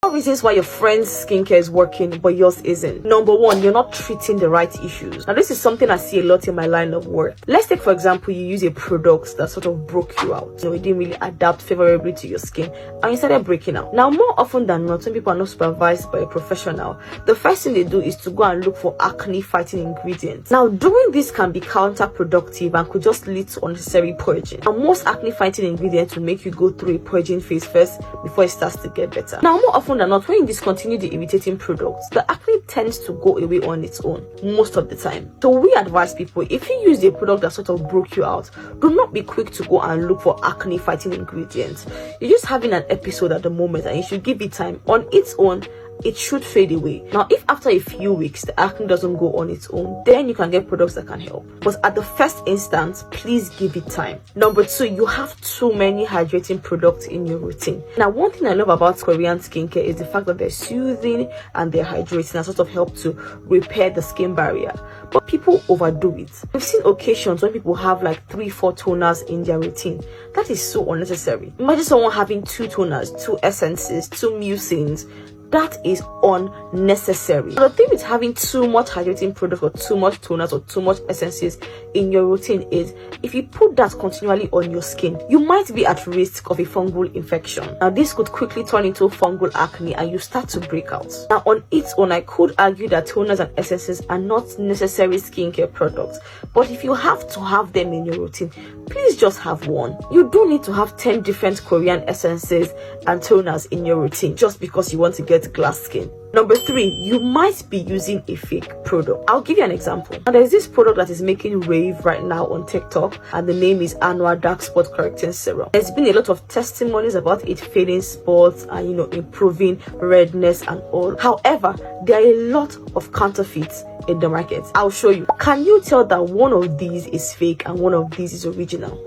Reasons why your friend's skincare is working but yours isn't. Number one, you're not treating the right issues. Now this is something I see a lot in my line of work. Let's take for example, you use a product that sort of broke you out. It didn't really adapt favorably to your skin and you started breaking out. Now more often than not, when people are not supervised by a professional, the first thing they do is to go and look for acne fighting ingredients. Now doing this can be counterproductive and could just lead to unnecessary purging. And most acne fighting ingredients will make you go through a purging phase first before it starts to get better. Now more often than not, when you discontinue the irritating products, the acne tends to go away on its own most of the time. So we advise people, if you use a product that sort of broke you out, do not be quick to go and look for acne fighting ingredients. You're just having an episode at the moment and you should give it time. On its own, it should fade away. Now if after a few weeks the acne doesn't go on its own, then you can get products that can help, but at the first instance, please give it time. Number two, you have too many hydrating products in your routine. Now one thing I love about Korean skincare is the fact that they're soothing and they're hydrating and sort of help to repair the skin barrier, but people overdo it. We've seen occasions when people have like 3-4 toners in their routine. That is so unnecessary. Imagine someone having 2 toners, 2 essences, 2 mucins. That is unnecessary. The thing with having too much hydrating product or too much toners or too much essences in your routine is, if you put that continually on your skin, you might be at risk of a fungal infection. Now this could quickly turn into fungal acne and you start to break out. Now on its own, I could argue that toners and essences are not necessary skincare products, but if you have to have them in your routine, please just have one. You don't need to have 10 different Korean essences and toners in your routine just because you want to get glass skin. Number 3, you might be using a fake product. I'll give you an example. Now there's this product that is making rave right now on TikTok and the name is Anwar Dark Spot Correcting Serum. There's been a lot of testimonies about it fading spots and improving redness and all. However, there are a lot of counterfeits in the market. I'll show you. Can you tell that one of these is fake and one of these is original?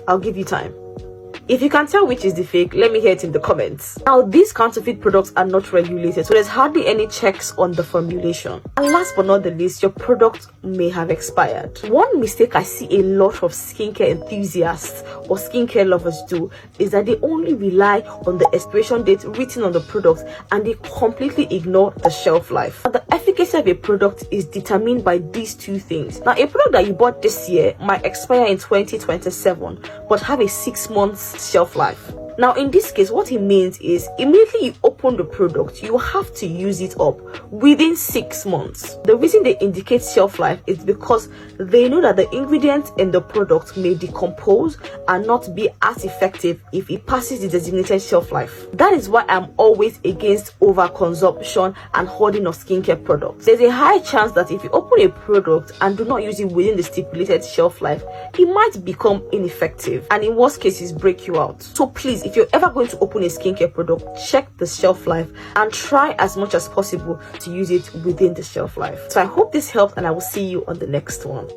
I'll give you time. If you can tell which is the fake, let me hear it in the comments. Now, these counterfeit products are not regulated, so there's hardly any checks on the formulation. And last but not the least, your product may have expired. One mistake I see a lot of skincare enthusiasts or skincare lovers do is that they only rely on the expiration date written on the product and they completely ignore the shelf life. Now, the efficacy of a product is determined by these 2 things. Now, a product that you bought this year might expire in 2027 but have a 6 months shelf life. Now in this case, what it means is immediately you open the product, you have to use it up within 6 months. The reason they indicate shelf life is because they know that the ingredients in the product may decompose and not be as effective if it passes the designated shelf life. That is why I'm always against overconsumption and hoarding of skincare products. There's a high chance that if you open a product and do not use it within the stipulated shelf life, it might become ineffective and in worst cases break you out. So please, if you're ever going to open a skincare product, check the shelf life and try as much as possible to use it within the shelf life. So I hope this helped and I will see you on the next one.